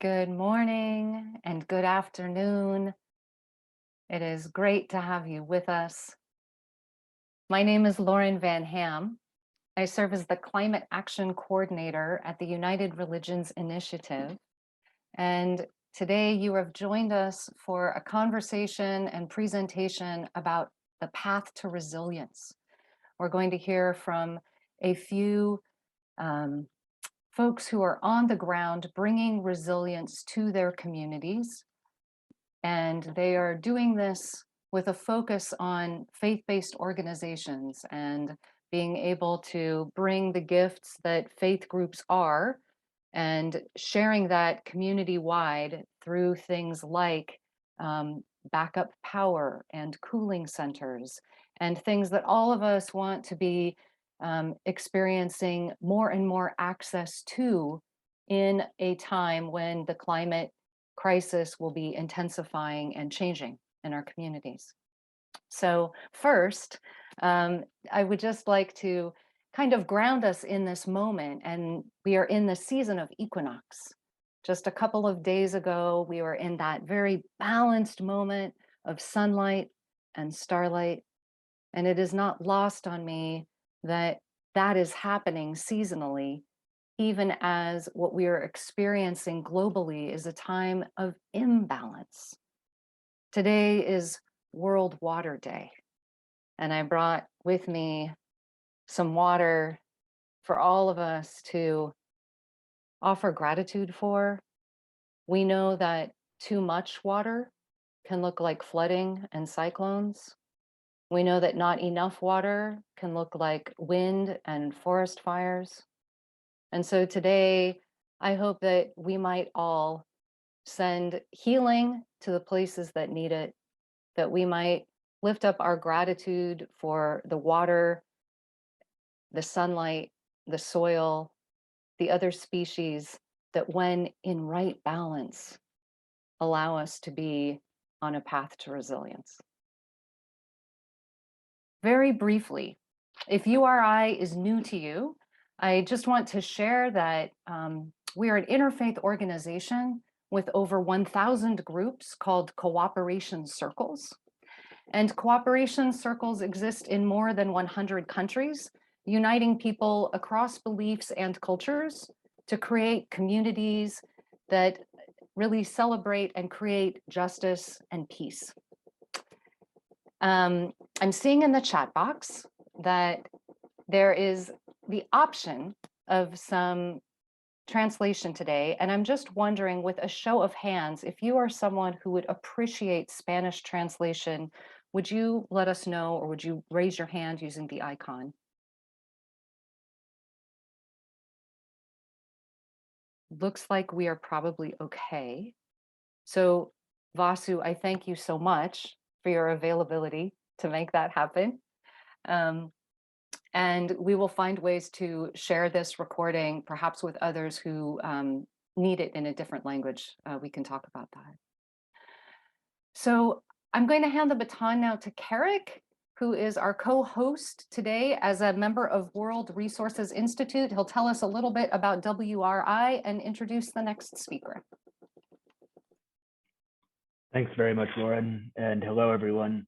Good morning and good afternoon. It is great to have you with us. My name is Lauren Van Ham. I serve as the Climate Action Coordinator at the United Religions Initiative. And today you have joined us for a conversation and presentation about the path to resilience. We're going to hear from a few folks who are on the ground bringing resilience to their communities. And they are doing this with a focus on faith-based organizations and being able to bring the gifts that faith groups are and sharing that community-wide through things like backup power and cooling centers and things that all of us want to be experiencing more and more access to in a time when the climate crisis will be intensifying and changing in our communities. So first, I would just like to kind of ground us in this moment, and we are in the season of equinox. Just a couple of days ago, we were in that very balanced moment of sunlight and starlight, and it is not lost on me that that is happening seasonally, even as what we are experiencing globally is a time of imbalance. Today is World Water Day, and I brought with me some water for all of us to offer gratitude for. We know that too much water can look like flooding and cyclones. We know that not enough water can look like wind and forest fires. And so today, I hope that we might all send healing to the places that need it, that we might lift up our gratitude for the water, the sunlight, the soil, the other species that when in right balance, allow us to be on a path to resilience. Very briefly, if URI is new to you, I just want to share that we are an interfaith organization with over 1,000 groups called cooperation circles. And cooperation circles exist in more than 100 countries, uniting people across beliefs and cultures to create communities that really celebrate and create justice and peace. I'm seeing in the chat box that there is the option of some translation today, and I'm just wondering, with a show of hands, if you are someone who would appreciate Spanish translation, would you let us know, or would you raise your hand using the icon? Looks like we are probably okay. So Vasu, I thank you so much for your availability to make that happen. And we will find ways to share this recording, perhaps with others who need it in a different language. We can talk about that. So I'm going to hand the baton now to Carrick, who is our co-host today as a member of World Resources Institute. He'll tell us a little bit about WRI and introduce the next speaker. Thanks very much, Lauren, and hello, everyone.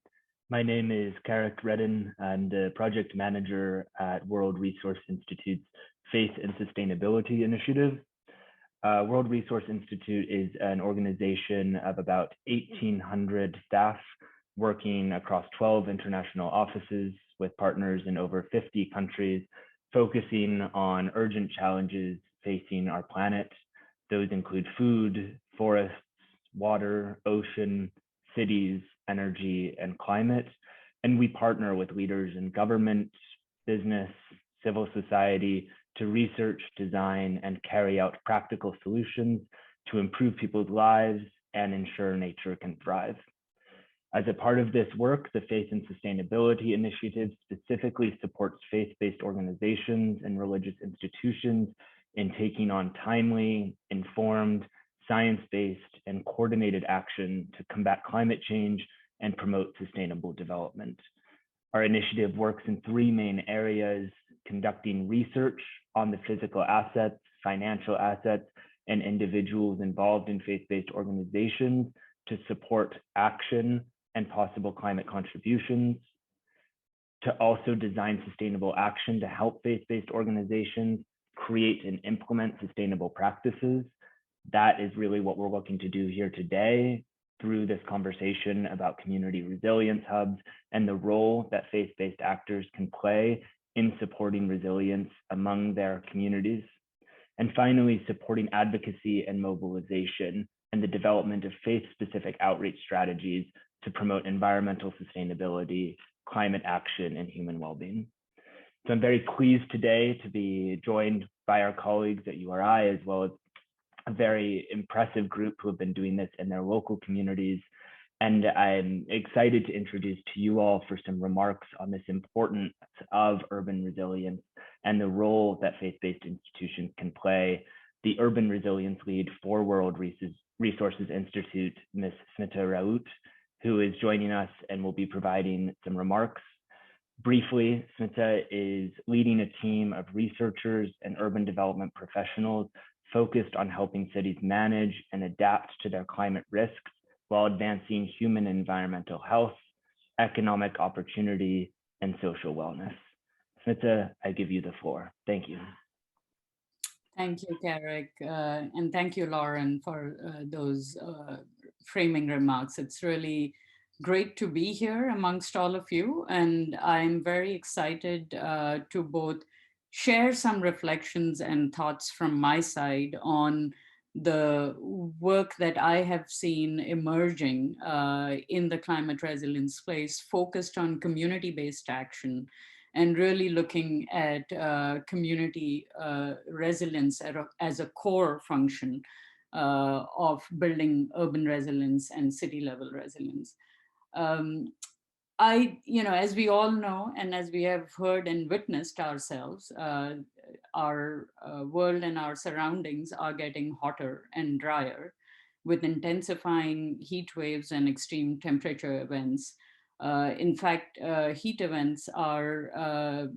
My name is Carrick Redden. I'm the project manager at World Resource Institute's Faith and Sustainability Initiative. World Resource Institute is an organization of about 1,800 staff working across 12 international offices with partners in over 50 countries, focusing on urgent challenges facing our planet. Those include food, forests, water, ocean, cities, energy, and climate. And we partner with leaders in government, business, civil society to research, design, and carry out practical solutions to improve people's lives and ensure nature can thrive. As a part of this work, the Faith and Sustainability Initiative specifically supports faith-based organizations and religious institutions in taking on timely, informed, science-based, and coordinated action to combat climate change and promote sustainable development. Our initiative works in three main areas: conducting research on the physical assets, financial assets, and individuals involved in faith-based organizations to support action and possible climate contributions, to also design sustainable action to help faith-based organizations create and implement sustainable practices. That is really what we're looking to do here today through this conversation about community resilience hubs and the role that faith-based actors can play in supporting resilience among their communities. And finally, supporting advocacy and mobilization and the development of faith-specific outreach strategies to promote environmental sustainability, climate action, and human well-being. So I'm very pleased today to be joined by our colleagues at URI, as well as a very impressive group who have been doing this in their local communities. And I'm excited to introduce to you all for some remarks on this importance of urban resilience and the role that faith-based institutions can play. The urban resilience lead for World Resources Institute, Ms. Smita Raut, who is joining us and will be providing some remarks. Briefly, Smita is leading a team of researchers and urban development professionals focused on helping cities manage and adapt to their climate risks while advancing human and environmental health, economic opportunity, and social wellness. Smita, I give you the floor. Thank you. Thank you, Carrick, and thank you, Lauren, for those framing remarks. It's really great to be here amongst all of you, and I'm very excited to both share some reflections and thoughts from my side on the work that I have seen emerging in the climate resilience space, focused on community-based action and really looking at community resilience as a core function of building urban resilience and city level resilience. As we all know, and as we have heard and witnessed ourselves, our world and our surroundings are getting hotter and drier with intensifying heat waves and extreme temperature events. In fact, heat events are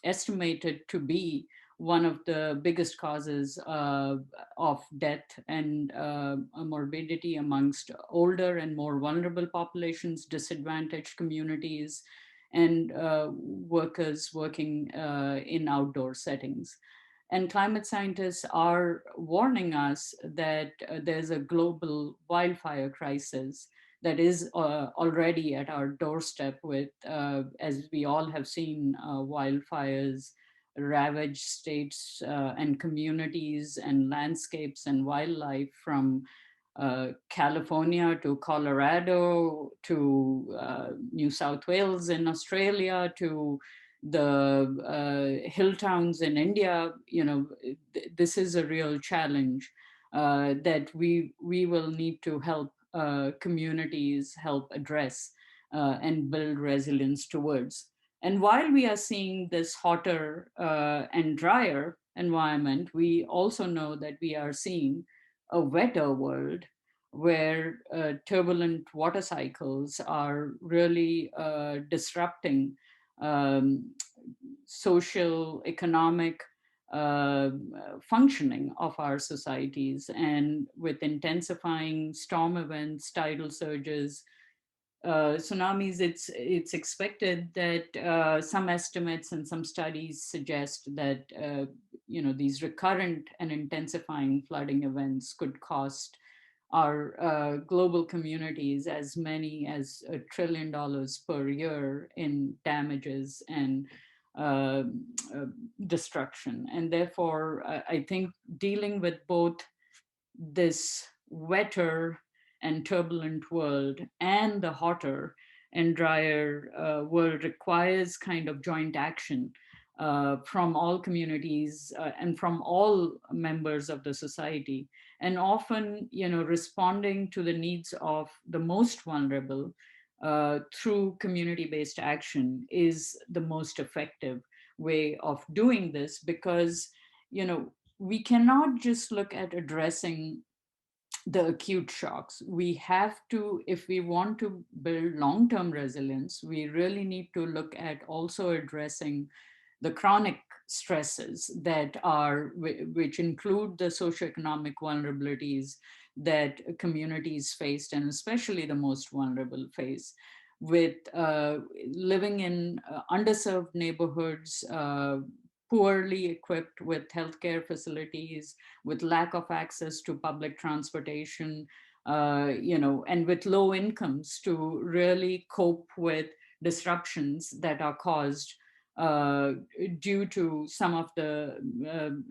estimated to be one of the biggest causes of death and morbidity amongst older and more vulnerable populations, disadvantaged communities, and workers working in outdoor settings. And climate scientists are warning us that there's a global wildfire crisis that is already at our doorstep with, as we all have seen, wildfires ravage states and communities and landscapes and wildlife from California to Colorado to New South Wales in Australia to the hill towns in India. This is a real challenge that we will need to help communities help address and build resilience towards. And while we are seeing this hotter and drier environment, we also know that we are seeing a wetter world where turbulent water cycles are really disrupting social, economic functioning of our societies. And with intensifying storm events, tidal surges, tsunamis, it's expected that some estimates and some studies suggest that these recurrent and intensifying flooding events could cost our global communities as many as $1 trillion per year in damages and destruction. And therefore, I think dealing with both this wetter and turbulent world and the hotter and drier world requires kind of joint action from all communities and from all members of the society. And often, responding to the needs of the most vulnerable through community-based action is the most effective way of doing this, because, we cannot just look at addressing the acute shocks. We have to, if we want to build long-term resilience, we really need to look at also addressing the chronic stresses that are, which include the socioeconomic vulnerabilities that communities faced, and especially the most vulnerable face, with living in underserved neighborhoods, poorly equipped with healthcare facilities, with lack of access to public transportation, and with low incomes to really cope with disruptions that are caused uh, due to some of the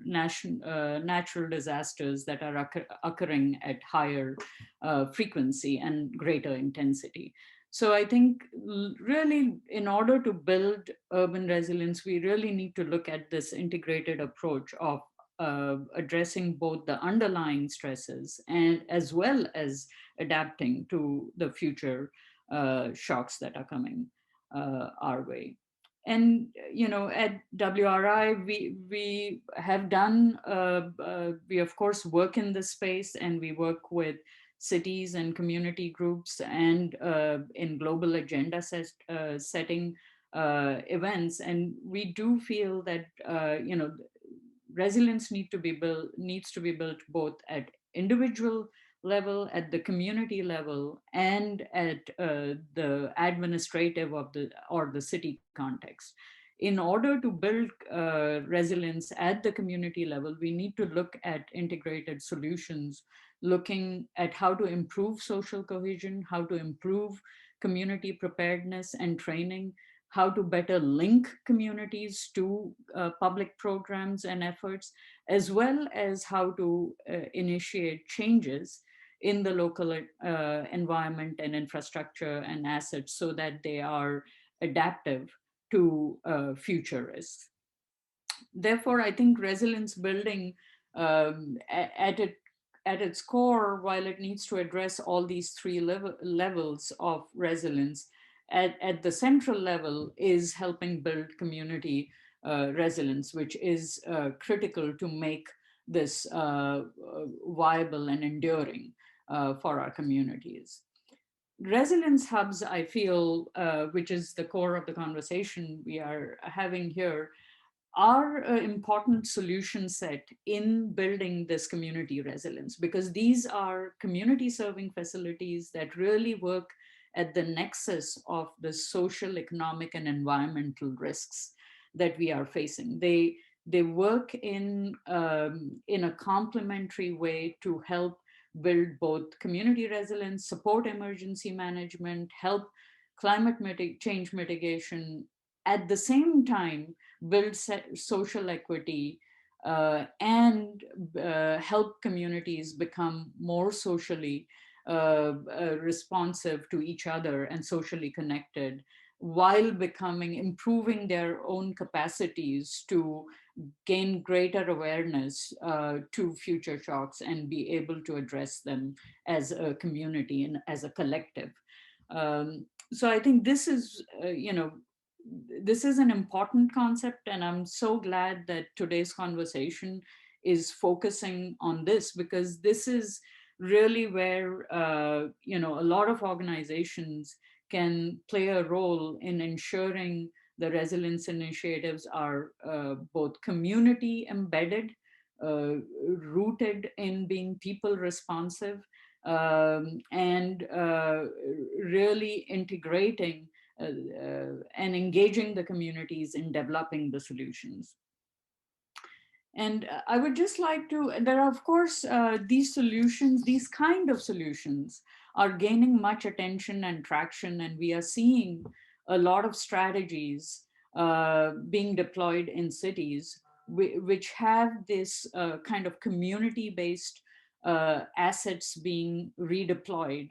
natural disasters that are occurring at higher frequency and greater intensity. So I think really in order to build urban resilience, we really need to look at this integrated approach of addressing both the underlying stresses and as well as adapting to the future shocks that are coming our way. And at WRI, we have done we of course work in this space, and we work with cities and community groups and in global agenda setting events. And we do feel that resilience needs to be built both at individual level, at the community level, and at the administrative of the or the city context. In order to build resilience at the community level, we need to look at integrated solutions, looking at how to improve social cohesion, how to improve community preparedness and training, how to better link communities to public programs and efforts, as well as how to initiate changes in the local environment and infrastructure and assets so that they are adaptive to future risks. Therefore, I think resilience building at its core, while it needs to address all these three levels of resilience, at the central level is helping build community resilience, which is critical to make this viable and enduring for our communities. Resilience hubs, I feel, which is the core of the conversation we are having here, are an important solution set in building this community resilience, because these are community serving facilities that really work at the nexus of the social, economic, and environmental risks that we are facing. They work in a complementary way to help build both community resilience, support emergency management, help climate change mitigation, at the same time build social equity, and help communities become more socially responsive to each other and socially connected, while improving their own capacities to gain greater awareness to future shocks and be able to address them as a community and as a collective. So I think this is, this is an important concept, and I'm so glad that today's conversation is focusing on this, because this is really where a lot of organizations can play a role in ensuring the resilience initiatives are both community embedded, rooted in being people responsive, and really integrating and engaging the communities in developing the solutions. And I would just like to, there are of course, these solutions, these kind of solutions are gaining much attention and traction, and we are seeing a lot of strategies being deployed in cities, which have this kind of community-based assets being redeployed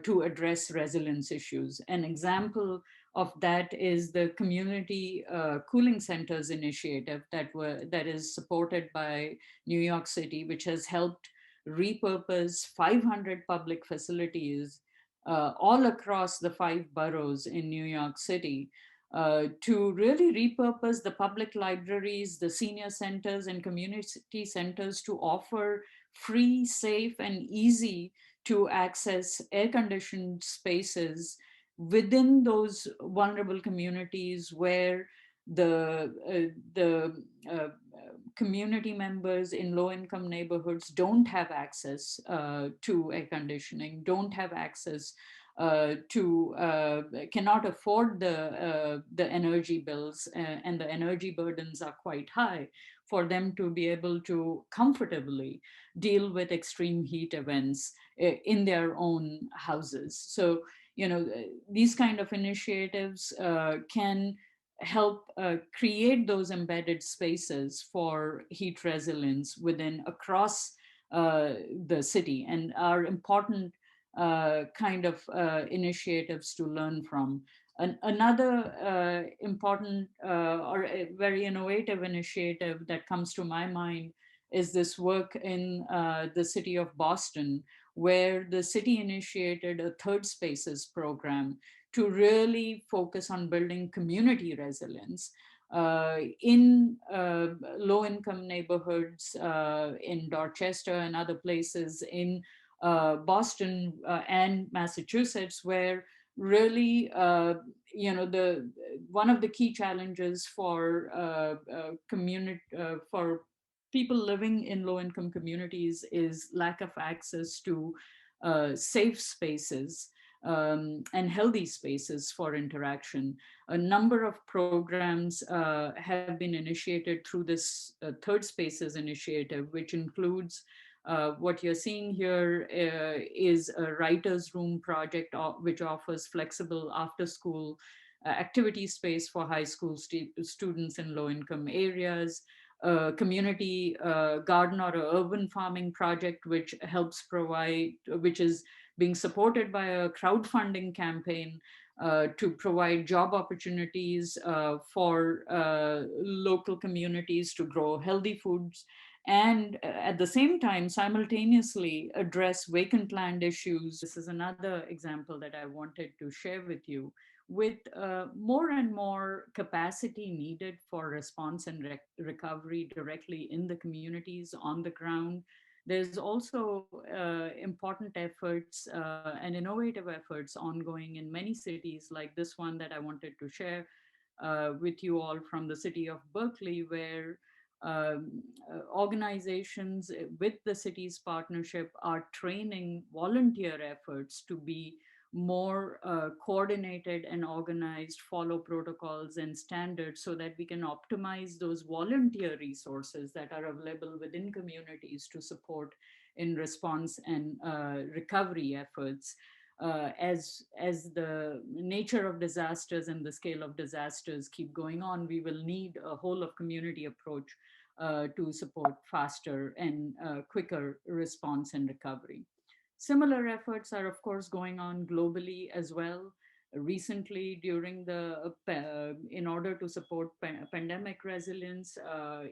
to address resilience issues. An example of that is the community cooling centers initiative that is supported by New York City, which has helped repurpose 500 public facilities all across the 5 boroughs in New York City to really repurpose the public libraries, the senior centers, and community centers to offer free, safe, and easy to access air-conditioned spaces within those vulnerable communities where the community members in low-income neighborhoods don't have access to air conditioning, don't have access cannot afford the energy bills, and the energy burdens are quite high for them to be able to comfortably deal with extreme heat events in their own houses. So, these kind of initiatives can help create those embedded spaces for heat resilience across the city, and are important kind of initiatives to learn from. Another important or a very innovative initiative that comes to my mind is this work in the city of Boston, where the city initiated a third spaces program to really focus on building community resilience in low income neighborhoods in Dorchester and other places in Boston and Massachusetts, where really, the one of the key challenges for community for people living in low-income communities is lack of access to safe spaces and healthy spaces for interaction. A number of programs have been initiated through this Third Spaces initiative, which includes what you're seeing here is a writer's room project, which offers flexible after school activity space for high school students in low income areas, a community garden or a urban farming project, which helps provide, which is being supported by a crowdfunding campaign to provide job opportunities for local communities to grow healthy foods, and at the same time simultaneously address vacant land issues. This is another example that I wanted to share with you. With more and more capacity needed for response and recovery directly in the communities on the ground, there's also important efforts and innovative efforts ongoing in many cities, like this one that I wanted to share with you all from the city of Berkeley, where organizations with the city's partnership are training volunteer efforts to be more coordinated and organized, follow protocols and standards so that we can optimize those volunteer resources that are available within communities to support in response and recovery efforts. As the nature of disasters and the scale of disasters keep going on, we will need a whole of community approach to support faster and quicker response and recovery. Similar efforts are, of course, going on globally as well. Recently, during in order to support pandemic resilience,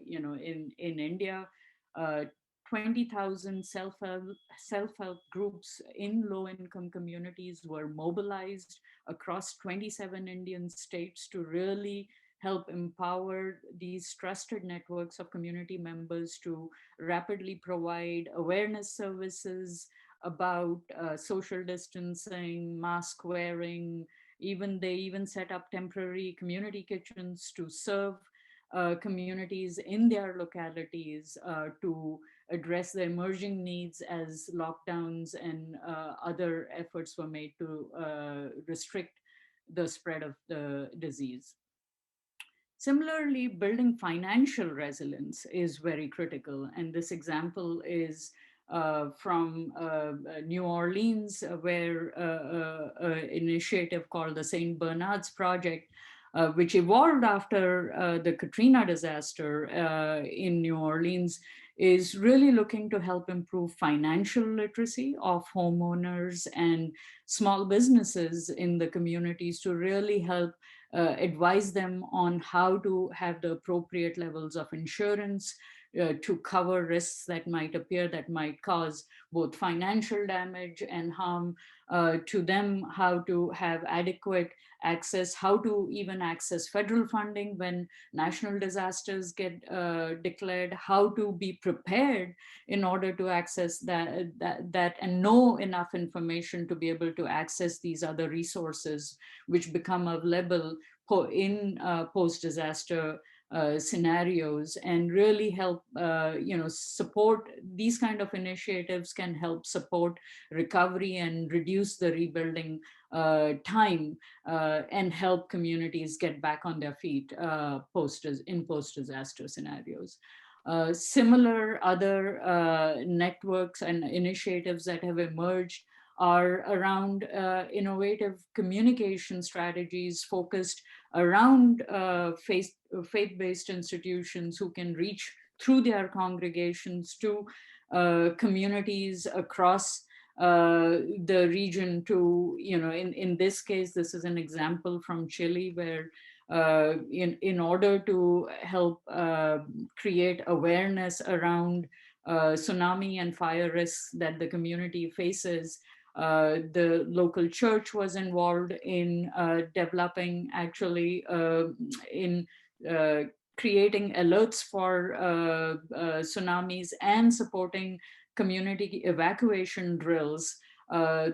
in India, uh, 20,000 self-help groups in low-income communities were mobilized across 27 Indian states to really help empower these trusted networks of community members to rapidly provide awareness services about social distancing, mask wearing. Even they even set up temporary community kitchens to serve communities in their localities to address the emerging needs as lockdowns and other efforts were made to restrict the spread of the disease. Similarly, building financial resilience is very critical. And this example is from New Orleans, where an initiative called the St. Bernard's Project, which evolved after the Katrina disaster in New Orleans, is really looking to help improve financial literacy of homeowners and small businesses in the communities to really help advise them on how to have the appropriate levels of insurance to cover risks that might appear, that might cause both financial damage and harm to them, how to have adequate access, how to even access federal funding when national disasters get declared, how to be prepared in order to access that and know enough information to be able to access these other resources which become available post-disaster scenarios, and really help support these kind of initiatives can help support recovery and reduce the rebuilding time and help communities get back on their feet post-disaster scenarios. Similar other networks and initiatives that have emerged are around innovative communication strategies focused around faith-based institutions who can reach through their congregations to communities across the region to, in this case, this is an example from Chile where in order to help create awareness around tsunami and fire risks that the community faces, the local church was involved in developing, actually, in creating alerts for tsunamis and supporting community evacuation drills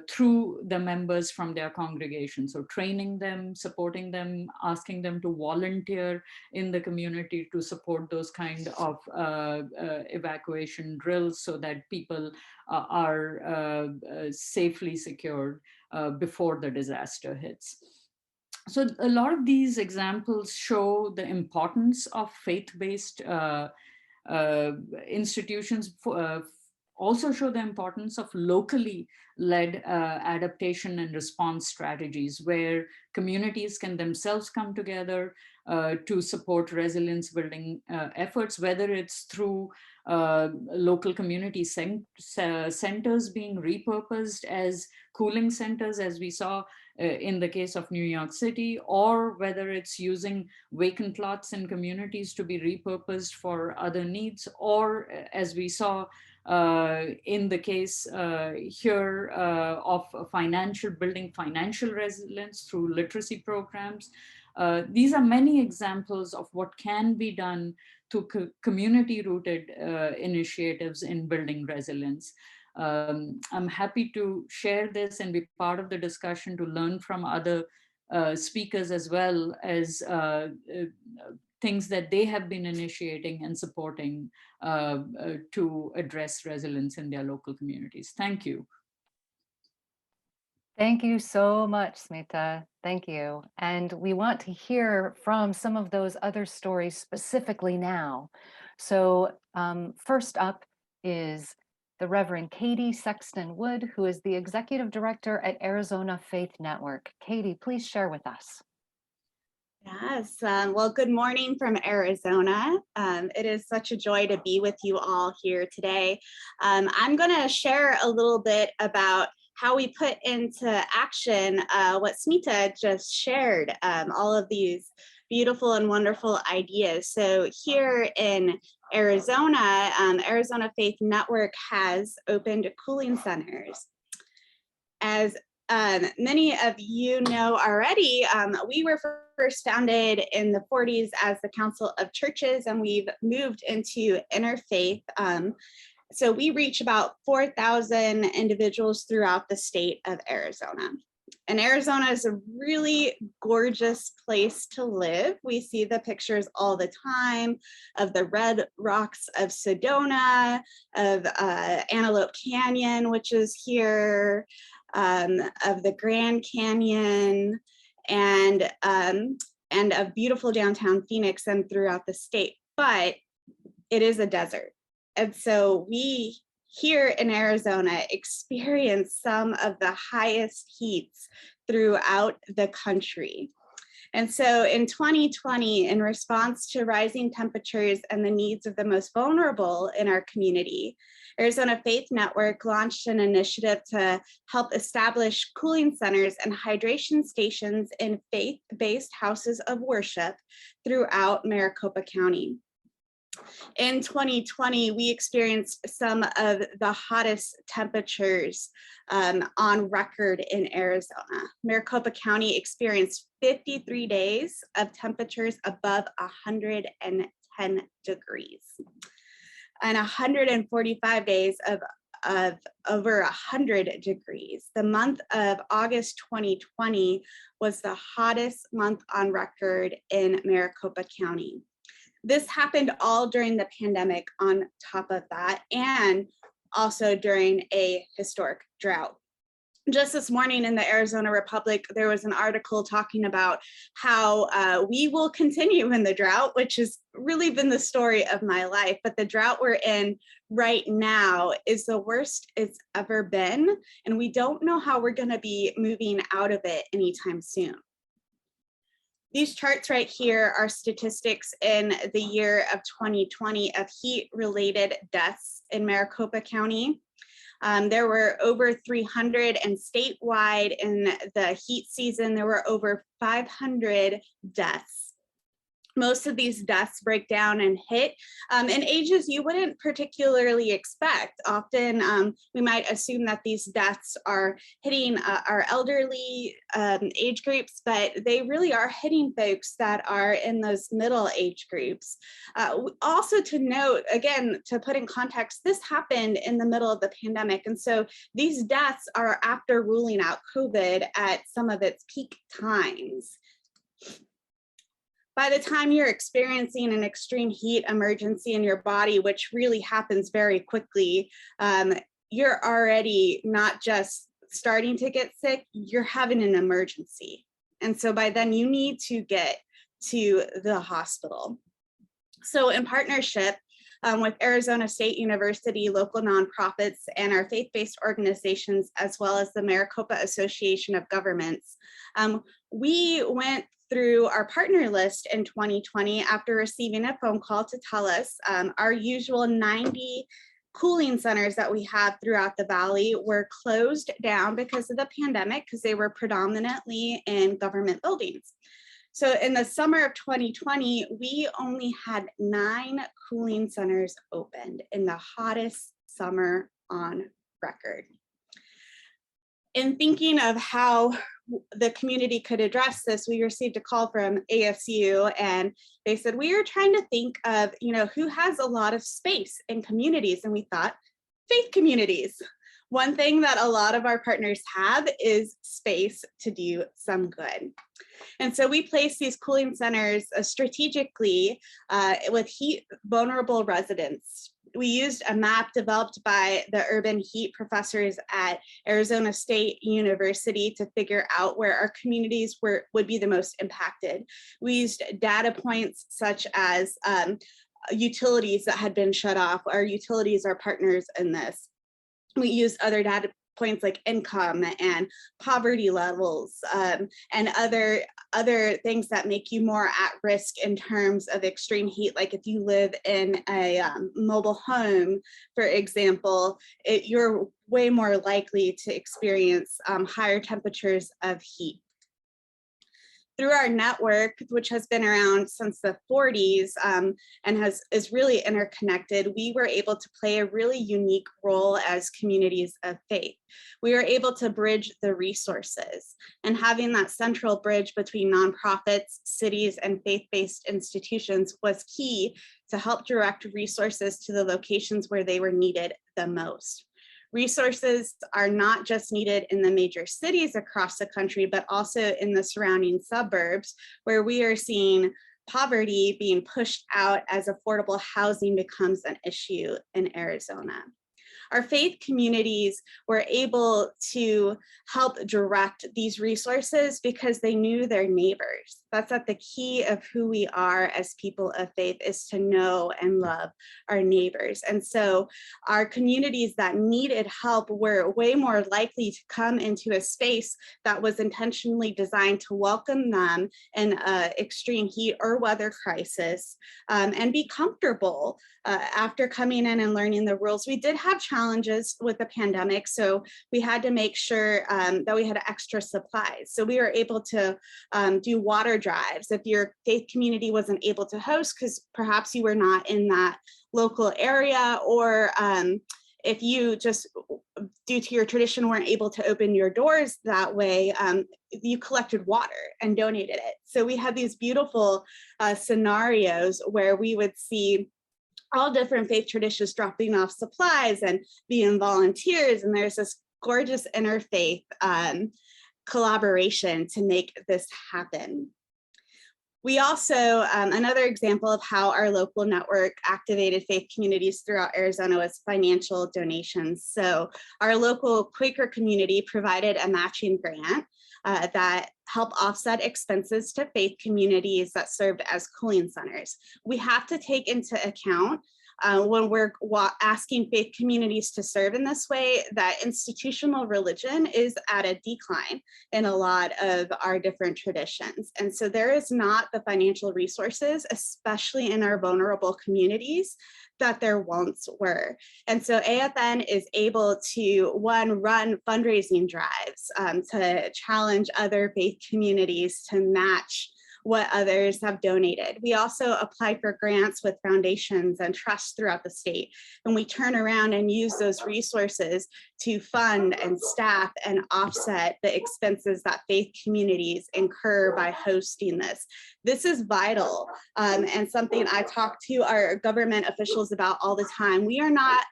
through the members from their congregation. So training them, supporting them, asking them to volunteer in the community to support those kind of evacuation drills so that people are safely secured before the disaster hits. So a lot of these examples show the importance of faith-based institutions, also show the importance of locally led adaptation and response strategies where communities can themselves come together to support resilience building efforts, whether it's through local community centers being repurposed as cooling centers, as we saw in the case of New York City, or whether it's using vacant lots in communities to be repurposed for other needs, or as we saw in the case here of building financial resilience through literacy programs. These are many examples of what can be done to community-rooted initiatives in building resilience. I'm happy to share this and be part of the discussion to learn from other speakers as well as things that they have been initiating and supporting to address resilience in their local communities. Thank you. Thank you so much, Smita. Thank you. And we want to hear from some of those other stories specifically now. So first up is the Reverend Katie Sexton Wood, who is the Executive Director at Arizona Faith Network. Katie, please share with us. Yes, well, good morning from Arizona. It is such a joy to be with you all here today. I'm going to share a little bit about how we put into action what Smita just shared, all of these beautiful and wonderful ideas. So here in Arizona, Arizona Faith Network has opened cooling centers. As many of you know already, we were first founded in the 40s as the Council of Churches, and we've moved into interfaith. So we reach about 4,000 individuals throughout the state of Arizona. And Arizona is a really gorgeous place to live. We see the pictures all the time of the red rocks of Sedona, of Antelope Canyon, which is here, of the Grand Canyon, and of beautiful downtown Phoenix and throughout the state. But it is a desert. And so we here in Arizona experience some of the highest heats throughout the country. And so in 2020, in response to rising temperatures and the needs of the most vulnerable in our community, Arizona Faith Network launched an initiative to help establish cooling centers and hydration stations in faith-based houses of worship throughout Maricopa County. In 2020, we experienced some of the hottest temperatures on record in Arizona. Maricopa County experienced 53 days of temperatures above 110 degrees and 145 days of of over 100 degrees. The month of August 2020 was the hottest month on record in Maricopa County. This happened all during the pandemic on top of that, and also during a historic drought. Just this morning in the Arizona Republic, there was an article talking about how we will continue in the drought, which has really been the story of my life. But the drought we're in right now is the worst it's ever been. And we don't know how we're going to be moving out of it anytime soon. These charts right here are statistics in the year of 2020 of heat-related deaths in Maricopa County. There were over 300, and statewide in the heat season, there were over 500 deaths. Most of these deaths break down and hit in ages you wouldn't particularly expect. Often we might assume that these deaths are hitting our elderly age groups, but they really are hitting folks that are in those middle age groups. Also to note, again, to put in context, this happened in the middle of the pandemic. And so these deaths are after ruling out COVID at some of its peak times. By the time you're experiencing an extreme heat emergency in your body, which really happens very quickly, you're already not just starting to get sick, you're having an emergency. And so by then you need to get to the hospital. So in partnership with Arizona State University, local nonprofits, and our faith-based organizations, as well as the Maricopa Association of Governments, we went through our partner list in 2020 after receiving a phone call to tell us our usual 90 cooling centers that we have throughout the valley were closed down because of the pandemic, because they were predominantly in government buildings. So in the summer of 2020, we only had 9 cooling centers opened in the hottest summer on record. In thinking of how the community could address this, we received a call from ASU, and they said, we are trying to think of, who has a lot of space in communities, and we thought faith communities. One thing that a lot of our partners have is space to do some good. And so we place these cooling centers strategically with heat vulnerable residents. We used a map developed by the urban heat professors at Arizona State University to figure out where our communities would be the most impacted. We used data points such as utilities that had been shut off. Our utilities are partners in this. We used other data points like income and poverty levels and other things that make you more at risk in terms of extreme heat. Like if you live in a mobile home, for example, you're way more likely to experience higher temperatures of heat. Through our network, which has been around since the 40s and is really interconnected, we were able to play a really unique role as communities of faith. We were able to bridge the resources, and having that central bridge between nonprofits, cities, and faith-based institutions was key to help direct resources to the locations where they were needed the most. Resources are not just needed in the major cities across the country, but also in the surrounding suburbs, where we are seeing poverty being pushed out as affordable housing becomes an issue in Arizona. Our faith communities were able to help direct these resources because they knew their neighbors. That's at the key of who we are as people of faith, is to know and love our neighbors. And so our communities that needed help were way more likely to come into a space that was intentionally designed to welcome them in extreme heat or weather crisis and be comfortable after coming in and learning the rules. We did have challenges with the pandemic, so we had to make sure that we had extra supplies. So we were able to do water drives if your faith community wasn't able to host because perhaps you were not in that local area, or if you just, due to your tradition, weren't able to open your doors that way, you collected water and donated it. So we had these beautiful scenarios where we would see all different faith traditions dropping off supplies and being volunteers. And there's this gorgeous interfaith collaboration to make this happen. We also, another example of how our local network activated faith communities throughout Arizona was financial donations. So our local Quaker community provided a matching grant that helped offset expenses to faith communities that served as cooling centers. We have to take into account when we're asking faith communities to serve in this way, that institutional religion is at a decline in a lot of our different traditions. And so there is not the financial resources, especially in our vulnerable communities, that there once were. And so AFN is able to, one, run fundraising drives to challenge other faith communities to match what others have donated. We also apply for grants with foundations and trusts throughout the state. And we turn around and use those resources to fund and staff and offset the expenses that faith communities incur by hosting this. This is vital and something I talk to our government officials about all the time. We are not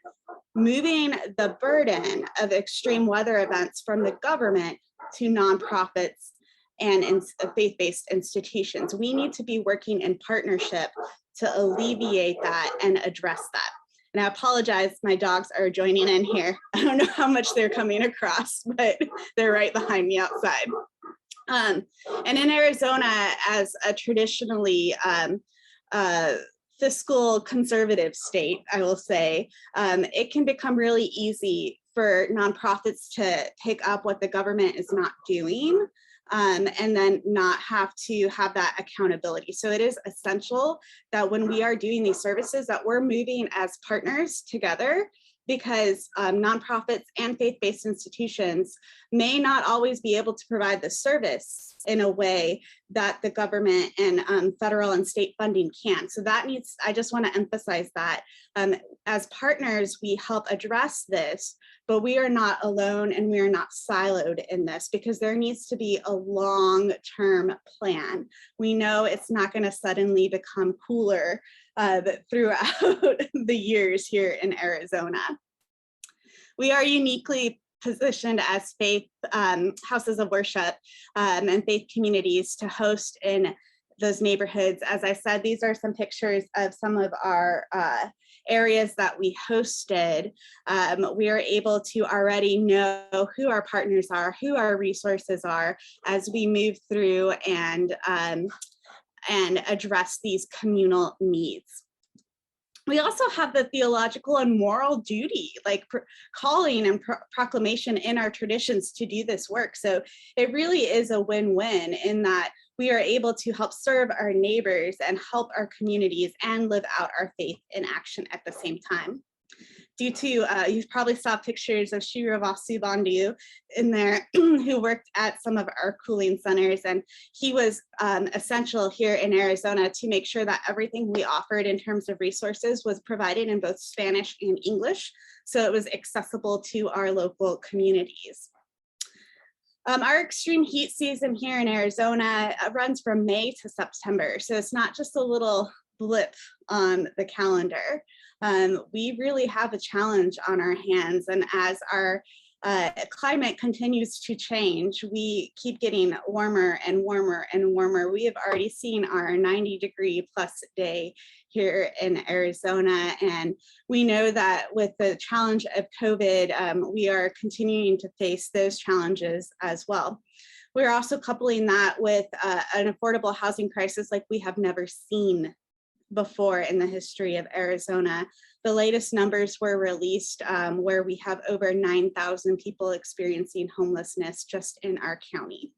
moving the burden of extreme weather events from the government to nonprofits and in faith-based institutions. We need to be working in partnership to alleviate that and address that. And I apologize, my dogs are joining in here. I don't know how much they're coming across, but they're right behind me outside. And in Arizona, as a traditionally fiscal conservative state, I will say, it can become really easy for nonprofits to pick up what the government is not doing and then not have to have that accountability. So it is essential that when we are doing these services that we're moving as partners together, because nonprofits and faith-based institutions may not always be able to provide the service in a way that the government and federal and state funding can. So that needs, I just want to emphasize that as partners, we help address this, but we are not alone and we are not siloed in this, because there needs to be a long-term plan. We know it's not going to suddenly become cooler throughout the years here in Arizona. We are uniquely positioned as faith houses of worship and faith communities to host in those neighborhoods. As I said, these are some pictures of some of our areas that we hosted. We are able to already know who our partners are, who our resources are as we move through and address these communal needs. We also have the theological and moral duty, like calling and proclamation in our traditions to do this work. So it really is a win-win in that we are able to help serve our neighbors and help our communities and live out our faith in action at the same time. Due to, you probably saw pictures of Shiravasu Bandhu in there who worked at some of our cooling centers, and he was essential here in Arizona to make sure that everything we offered in terms of resources was provided in both Spanish and English, so it was accessible to our local communities. Our extreme heat season here in Arizona runs from May to September, so it's not just a little blip on the calendar. We really have a challenge on our hands, and as our climate continues to change, we keep getting warmer and warmer and warmer. We have already seen our 90-degree plus day here in Arizona, and we know that with the challenge of COVID, we are continuing to face those challenges as well. We're also coupling that with an affordable housing crisis like we have never seen before in the history of Arizona. The latest numbers were released where we have over 9,000 people experiencing homelessness just in our county.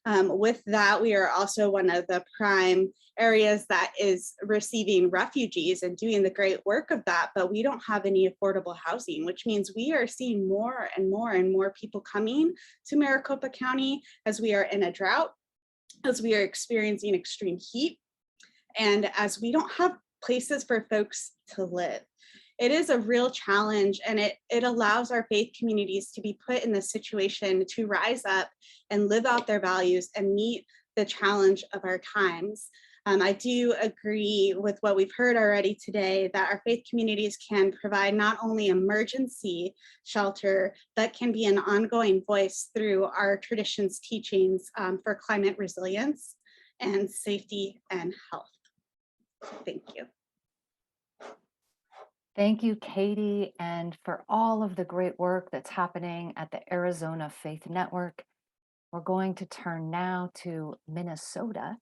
With that, we are also one of the prime areas that is receiving refugees and doing the great work of that, but we don't have any affordable housing, which means we are seeing more and more and more people coming to Maricopa County as we are in a drought, as we are experiencing extreme heat, and as we don't have places for folks to live. It is a real challenge, and it allows our faith communities to be put in this situation to rise up and live out their values and meet the challenge of our times. I do agree with what we've heard already today, that our faith communities can provide not only emergency shelter, but can be an ongoing voice through our traditions teachings for climate resilience and safety and health. Thank you. Thank you, Katie, and for all of the great work that's happening at the Arizona Faith Network. We're going to turn now to Minnesota,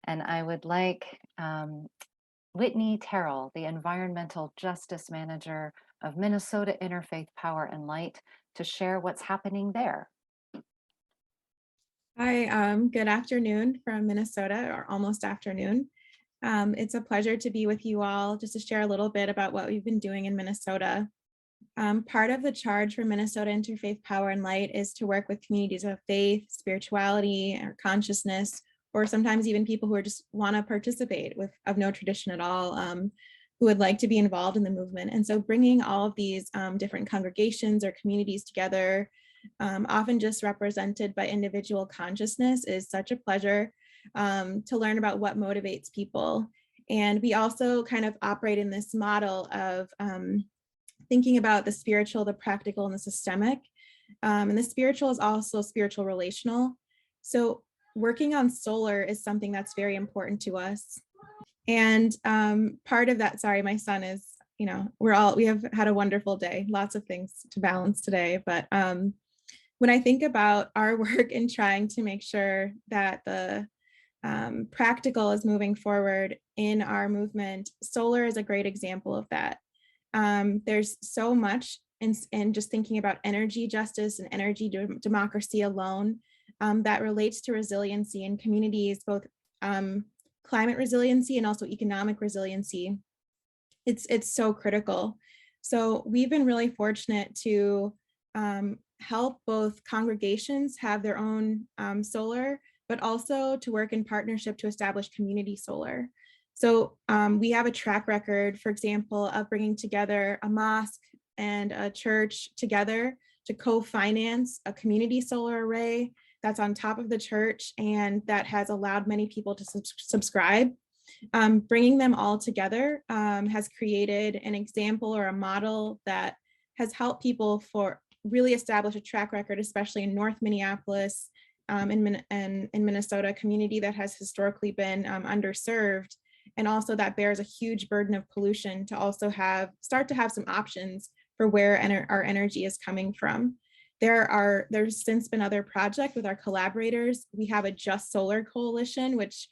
and I would like Whitney Terrell, the Environmental Justice Manager of Minnesota Interfaith Power and Light, to share what's happening there. Hi, good afternoon from Minnesota, or almost afternoon. It's a pleasure to be with you all just to share a little bit about what we've been doing in Minnesota. Part of the charge for Minnesota Interfaith Power and Light is to work with communities of faith, spirituality, or consciousness, or sometimes even people who are just want to participate of no tradition at all, who would like to be involved in the movement. And so bringing all of these different congregations or communities together, often just represented by individual consciousness, is such a pleasure to learn about what motivates people. And we also kind of operate in this model of thinking about the spiritual, the practical, and the systemic. And the spiritual is also spiritual relational. So working on solar is something that's very important to us. And part of that, sorry, my son is, we have had a wonderful day, lots of things to balance today. But when I think about our work in trying to make sure that the practical is moving forward in our movement, solar is a great example of that. There's so much in just thinking about energy justice and energy democracy alone that relates to resiliency in communities, both climate resiliency and also economic resiliency. It's so critical. So we've been really fortunate to help both congregations have their own solar, but also to work in partnership to establish community solar. So we have a track record, for example, of bringing together a mosque and a church together to co-finance a community solar array that's on top of the church, and that has allowed many people to subscribe. Bringing them all together has created an example or a model that has helped people for really establish a track record, especially in North Minneapolis and in Minnesota, a community that has historically been underserved, and also that bears a huge burden of pollution, to also start to have some options for where our energy is coming from. There's since been other projects with our collaborators. We have a Just Solar Coalition, which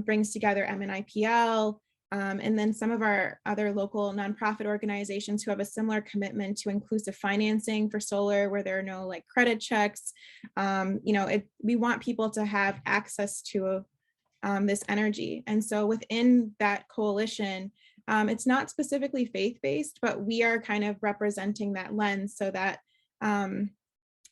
brings together MNIPL, and then some of our other local nonprofit organizations who have a similar commitment to inclusive financing for solar, where there are no credit checks. We want people to have access to this energy. And so within that coalition, it's not specifically faith-based, but we are kind of representing that lens so that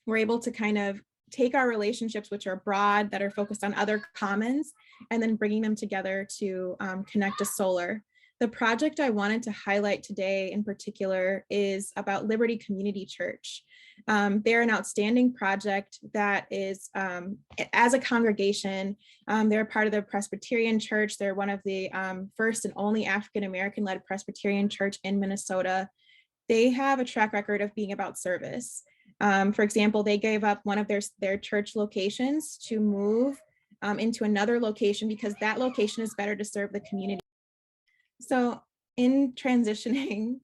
we're able to kind of take our relationships, which are broad, that are focused on other commons, and then bringing them together to connect to solar. The project I wanted to highlight today in particular is about Liberty Community Church. They're an outstanding project that is, as a congregation, they're part of the Presbyterian Church. They're one of the first and only African-American led Presbyterian church in Minnesota. They have a track record of being about service. For example, they gave up one of their church locations to move into another location because that location is better to serve the community. So in transitioning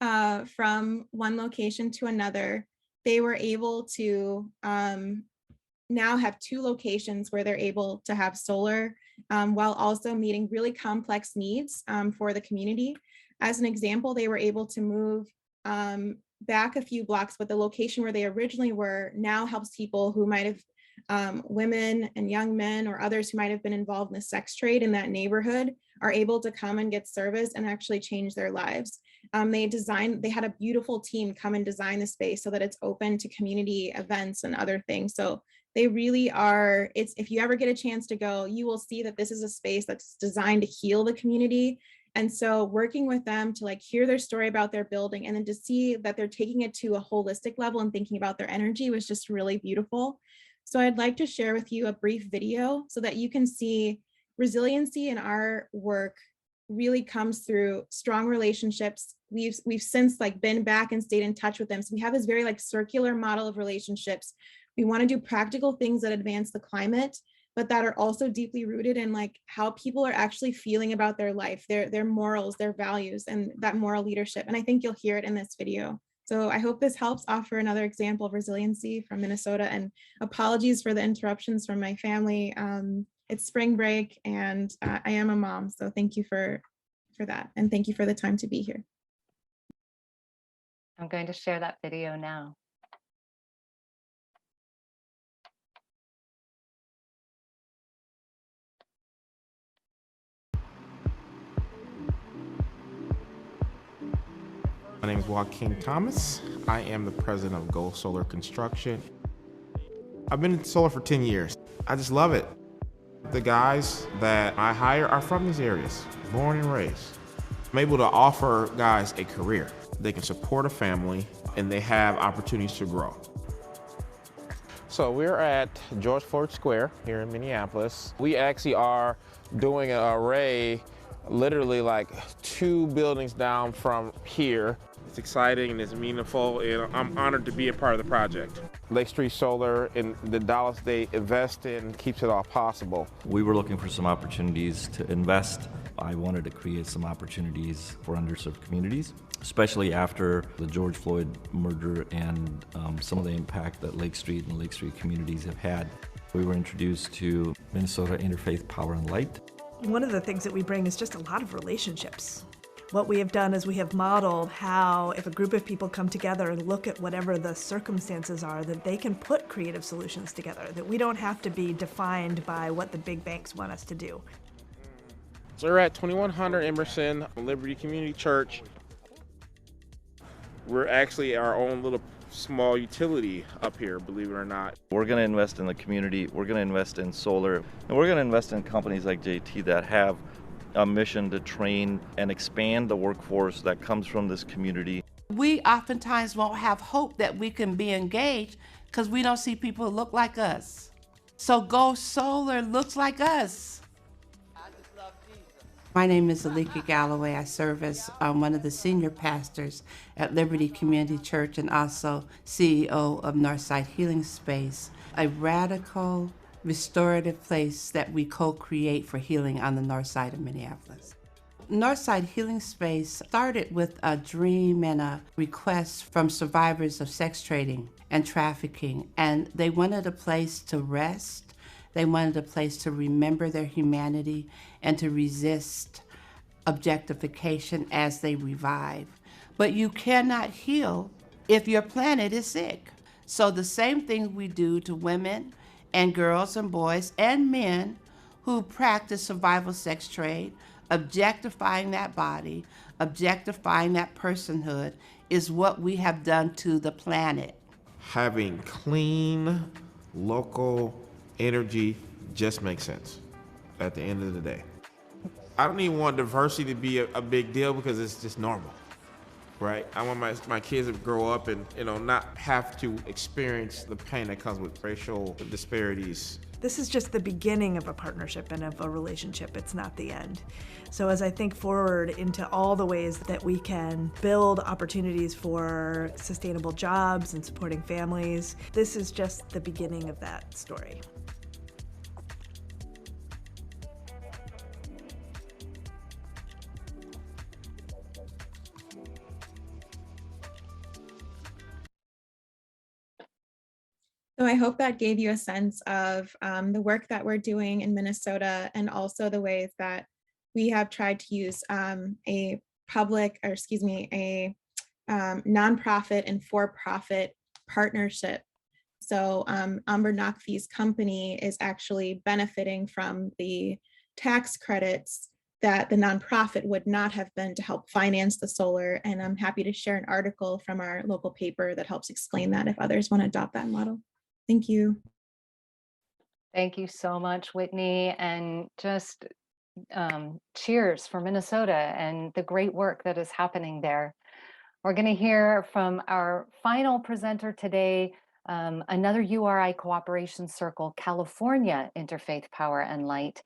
from one location to another, they were able to now have two locations where they're able to have solar while also meeting really complex needs for the community. As an example, they were able to move back a few blocks, but the location where they originally were now helps people who might have women and young men or others who might have been involved in the sex trade in that neighborhood are able to come and get service and actually change their lives. They had a beautiful team come and design the space so that it's open to community events and other things. So they really are, if you ever get a chance to go, you will see that this is a space that's designed to heal the community. And so working with them to hear their story about their building, and then to see that they're taking it to a holistic level and thinking about their energy was just really beautiful. So I'd like to share with you a brief video so that you can see resiliency in our work really comes through strong relationships. We've since like been back and stayed in touch with them. So we have this very like circular model of relationships. We want to do practical things that advance the climate, but that are also deeply rooted in like how people are actually feeling about their life, their morals, their values, and that moral leadership. And I think you'll hear it in this video. So I hope this helps offer another example of resiliency from Minnesota, and apologies for the interruptions from my family. It's spring break and I am a mom. So thank you for that. And thank you for the time to be here. I'm going to share that video now. My name is Joaquin Thomas. I am the president of Gold Solar Construction. I've been in solar for 10 years. I just love it. The guys that I hire are from these areas, born and raised. I'm able to offer guys a career. They can support a family and they have opportunities to grow. So we're at George Floyd Square here in Minneapolis. We actually are doing an array literally like 2 buildings down from here. It's exciting and it's meaningful, and I'm honored to be a part of the project. Lake Street Solar and the dollars they invest in keeps it all possible. We were looking for some opportunities to invest. I wanted to create some opportunities for underserved communities, especially after the George Floyd murder and some of the impact that Lake Street and Lake Street communities have had. We were introduced to Minnesota Interfaith Power and Light. One of the things that we bring is just a lot of relationships. What we have done is we have modeled how if a group of people come together and look at whatever the circumstances are, that they can put creative solutions together, that we don't have to be defined by what the big banks want us to do. So we're at 2100 Emerson, Liberty Community Church. We're actually our own little small utility up here, believe it or not. We're going to invest in the community, we're going to invest in solar, and we're going to invest in companies like JT that have a mission to train and expand the workforce that comes from this community. We oftentimes won't have hope that we can be engaged because we don't see people who look like us. So Go Solar looks like us. My name is Alika Galloway. I serve as one of the senior pastors at Liberty Community Church and also CEO of Northside Healing Space, a radical, restorative place that we co-create for healing on the north side of Minneapolis. Northside Healing Space started with a dream and a request from survivors of sex trading and trafficking, and they wanted a place to rest. They wanted a place to remember their humanity and to resist objectification as they revive. But you cannot heal if your planet is sick. So the same thing we do to women and girls and boys and men who practice survival sex trade, objectifying that body, objectifying that personhood, is what we have done to the planet. Having clean, local energy just makes sense at the end of the day. I don't even want diversity to be a big deal because it's just normal, right? I want my kids to grow up and not have to experience the pain that comes with racial disparities. This is just the beginning of a partnership and of a relationship. It's not the end. So as I think forward into all the ways that we can build opportunities for sustainable jobs and supporting families, this is just the beginning of that story. So I hope that gave you a sense of the work that we're doing in Minnesota, and also the ways that we have tried to use a nonprofit and for-profit partnership. So Amber Nakfi's company is actually benefiting from the tax credits that the nonprofit would not have been to help finance the solar. And I'm happy to share an article from our local paper that helps explain that if others want to adopt that model. Thank you. Thank you so much, Whitney, and just cheers for Minnesota and the great work that is happening there. We're going to hear from our final presenter today, another URI Cooperation Circle, California Interfaith Power and Light.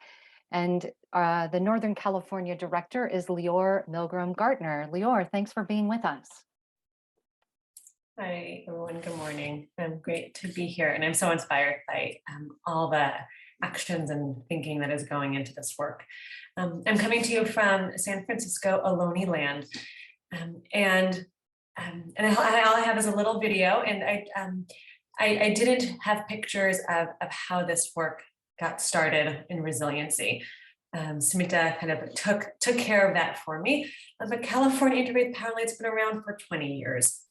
And the Northern California director is Lior Milgram Gartner. Lior, thanks for being with us. Hi, everyone. Good morning. Great to be here. And I'm so inspired by all the actions and thinking that is going into this work. I'm coming to you from San Francisco, Ohlone land. And all I have is a little video, and I didn't have pictures of how this work got started in resiliency. Smita kind of took care of that for me. But California Integrated Power Line's been around for 20 years.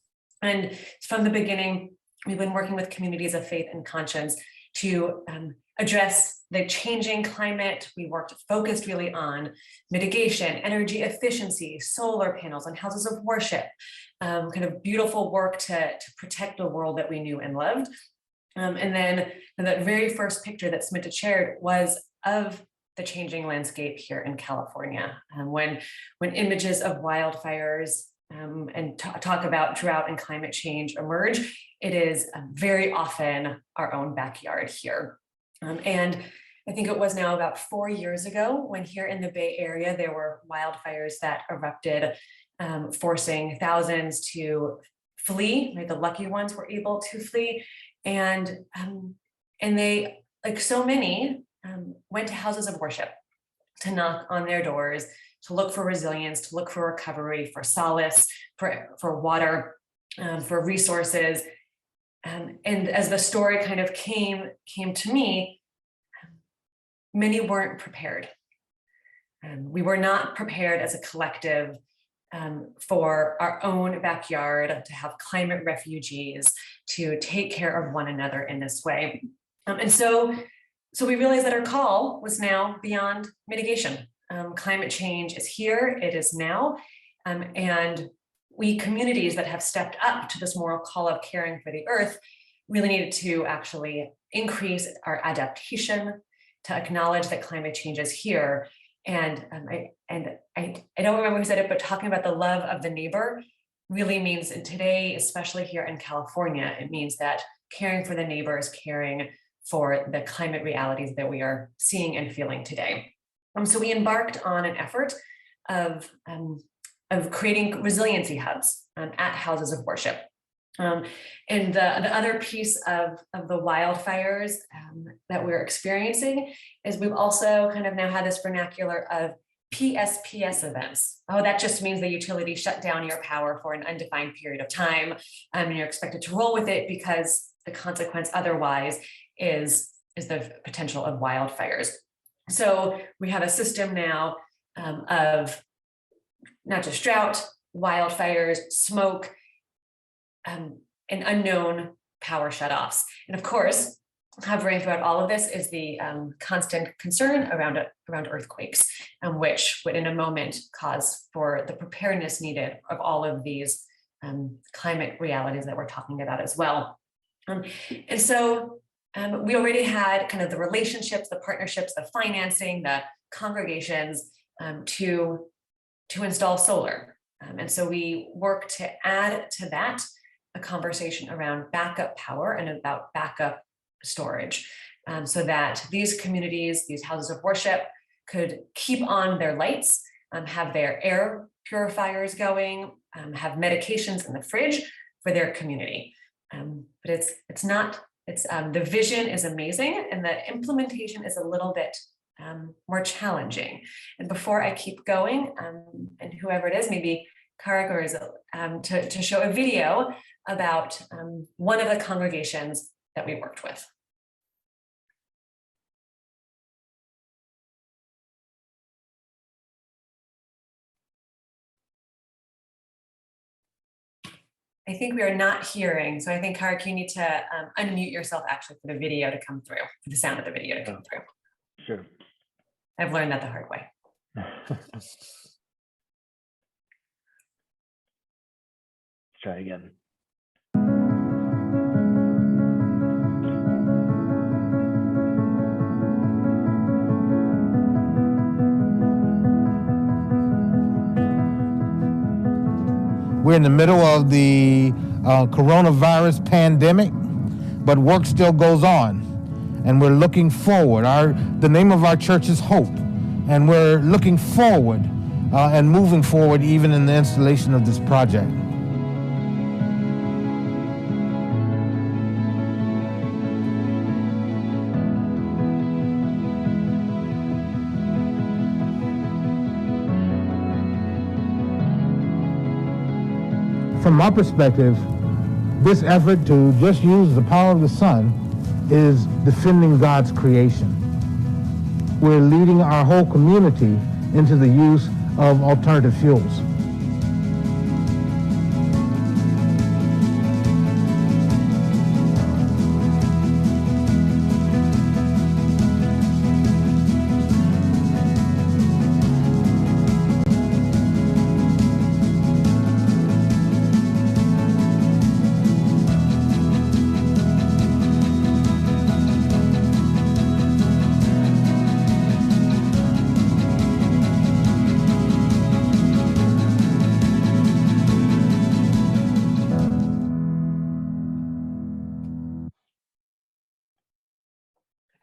And from the beginning, we've been working with communities of faith and conscience to address the changing climate. We focused really on mitigation, energy efficiency, solar panels on houses of worship, kind of beautiful work to protect the world that we knew and loved. And then the very first picture that Smita shared was of the changing landscape here in California. When images of wildfires and talk about drought and climate change emerge, it is very often our own backyard here. And I think it was now about 4 years ago when here in the Bay Area, there were wildfires that erupted, forcing thousands to flee. Right? The lucky ones were able to flee. And they, like so many, went to houses of worship to knock on their doors, to look for resilience, to look for recovery, for solace, for water, for resources. And as the story kind of came to me, many weren't prepared. We were not prepared as a collective for our own backyard, to have climate refugees, to take care of one another in this way. And so we realized that our call was now beyond mitigation. Climate change is here, it is now. And we communities that have stepped up to this moral call of caring for the earth really needed to actually increase our adaptation, to acknowledge that climate change is here. And I don't remember who said it, but talking about the love of the neighbor really means, and today, especially here in California, it means that caring for the neighbor is caring for the climate realities that we are seeing and feeling today. So we embarked on an effort of creating resiliency hubs at houses of worship. And the other piece of the wildfires that we're experiencing is we've also kind of now had this vernacular of PSPS events. Oh, that just means the utility shut down your power for an undefined period of time, and you're expected to roll with it because the consequence otherwise is the potential of wildfires. So we have a system now of not just drought, wildfires, smoke, and unknown power shutoffs. And of course, hovering throughout all of this is the constant concern around earthquakes, which would in a moment cause for the preparedness needed of all of these climate realities that we're talking about as well. And so we already had kind of the relationships, the partnerships, the financing, the congregations to install solar. And so we work to add to that a conversation around backup power and about backup storage, so that these communities, these houses of worship, could keep on their lights, have their air purifiers going, have medications in the fridge for their community. But the vision is amazing, and the implementation is a little bit more challenging. And before I keep going, and whoever it is, maybe Karak or to show a video about one of the congregations that we worked with. I think we are not hearing, so I think Karak, you need to unmute yourself actually for the video to come through, for the sound of the video to come through. Sure. I've learned that the hard way. Let's try again. We're in the middle of the coronavirus pandemic, but work still goes on, and we're looking forward. The name of our church is Hope, And we're looking forward and moving forward even in the installation of this project. From my perspective, this effort to just use the power of the sun is defending God's creation. We're leading our whole community into the use of alternative fuels.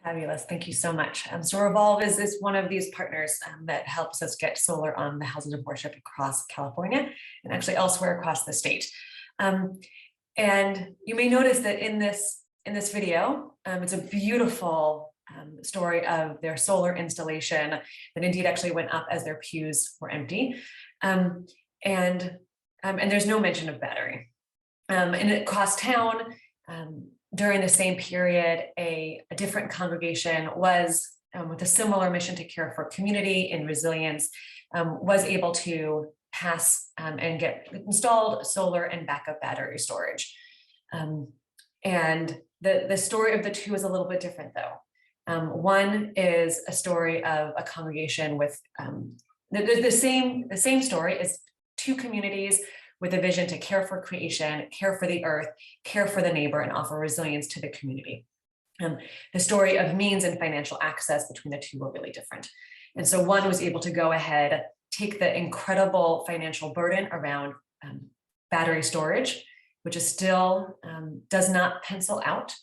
Fabulous. Thank you so much. So Revolve is one of these partners that helps us get solar on the houses of worship across California and actually elsewhere across the state. And you may notice that in this video, it's a beautiful story of their solar installation that indeed actually went up as their pews were empty. And there's no mention of battery. And across town, during the same period, a different congregation was with a similar mission to care for community and resilience, was able to pass and get installed solar and backup battery storage. And the story of the two is a little bit different though. One is a story of a congregation with the same story is two communities with a vision to care for creation, care for the earth, care for the neighbor, and offer resilience to the community. The story of means and financial access between the two were really different. And so one was able to go ahead, take the incredible financial burden around battery storage, which is still does not pencil out.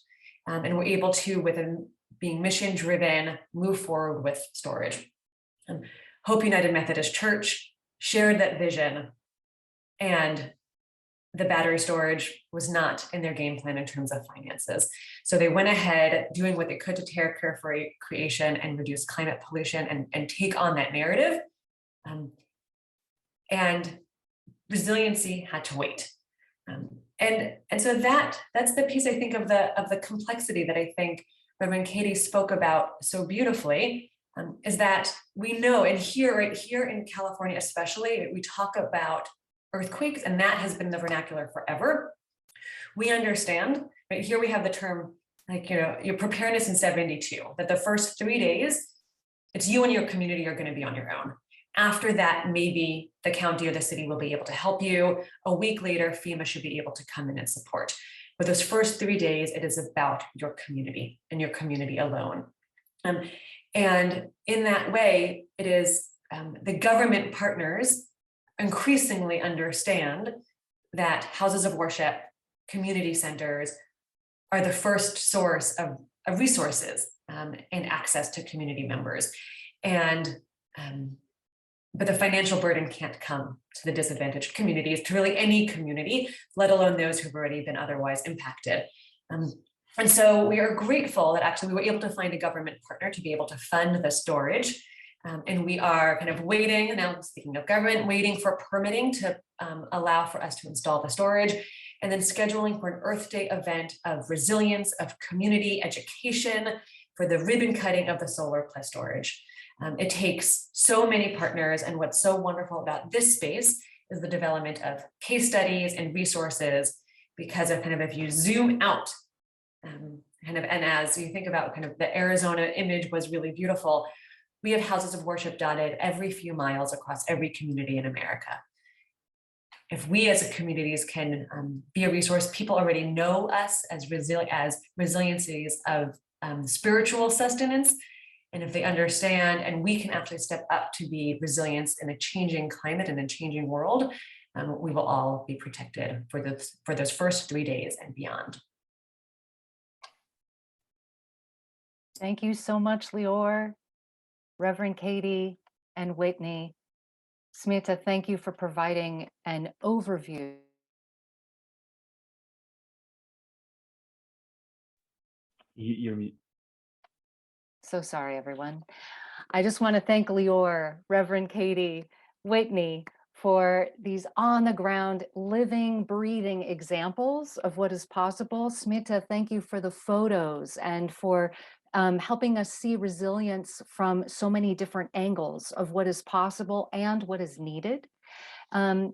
And we're able to, being mission driven, move forward with storage. Hope United Methodist Church shared that vision, and the battery storage was not in their game plan in terms of finances. So they went ahead doing what they could to care for creation and reduce climate pollution and take on that narrative. And resiliency had to wait. And so that's the piece I think of the complexity that I think Reverend Katie spoke about so beautifully, is that we know, and right here in California especially, we talk about earthquakes, and that has been the vernacular forever. We understand, right here we have the term, like, your preparedness in 72, that the first 3 days, it's you and your community are going to be on your own. After that, maybe the county or the city will be able to help you. A week later, FEMA should be able to come in and support. But those first 3 days, it is about your community and your community alone. And in that way, it is the government partners increasingly understand that houses of worship, community centers are the first source of resources and access to community members. And but the financial burden can't come to the disadvantaged communities, to really any community, let alone those who've already been otherwise impacted. And so we are grateful that actually we were able to find a government partner to be able to fund the storage. And we are kind of waiting, now speaking of government, waiting for permitting to allow for us to install the storage, and then scheduling for an Earth Day event of resilience, of community education, for the ribbon cutting of the solar plus storage. It takes so many partners, and what's so wonderful about this space is the development of case studies and resources, because of kind of, if you zoom out, and as you think about kind of the Arizona image was really beautiful, we have houses of worship dotted every few miles across every community in America. If we as communities can be a resource, people already know us as resiliencies of spiritual sustenance. And if they understand, and we can actually step up to be resilience in a changing climate and a changing world, we will all be protected for those first 3 days and beyond. Thank you so much, Lior. Reverend Katie and Whitney, Smita, thank you for providing an overview. You're So sorry, everyone. I just want to thank Lior, Reverend Katie, Whitney, for these on the ground, living, breathing examples of what is possible. Smita, thank you for the photos and for helping us see resilience from so many different angles of what is possible and what is needed. I'm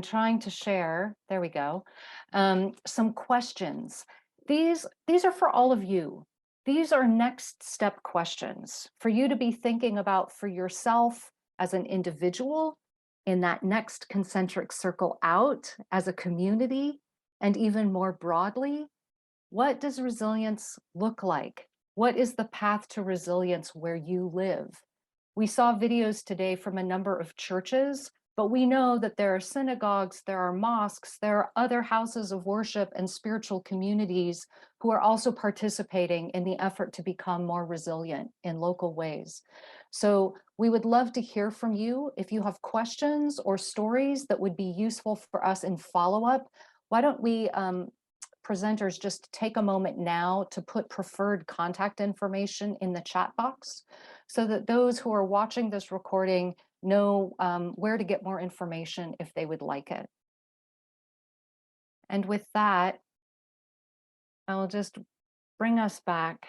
trying to share, there we go, some questions. These are for all of you. These are next step questions for you to be thinking about for yourself as an individual, in that next concentric circle out as a community, and even more broadly, what does resilience look like? What is the path to resilience where you live? We saw videos today from a number of churches, but we know that there are synagogues, there are mosques, there are other houses of worship and spiritual communities who are also participating in the effort to become more resilient in local ways. So we would love to hear from you. If you have questions or stories that would be useful for us in follow-up, why don't we presenters just take a moment now to put preferred contact information in the chat box so that those who are watching this recording know where to get more information if they would like it. And with that, I'll just bring us back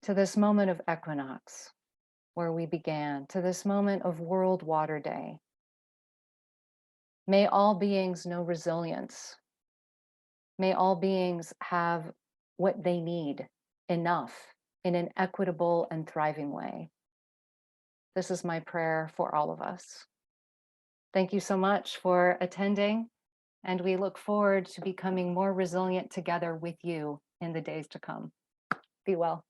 to this moment of equinox where we began, to this moment of World Water Day. May all beings know resilience. May all beings have what they need, enough, in an equitable and thriving way. This is my prayer for all of us. Thank you so much for attending, and we look forward to becoming more resilient together with you in the days to come. Be well.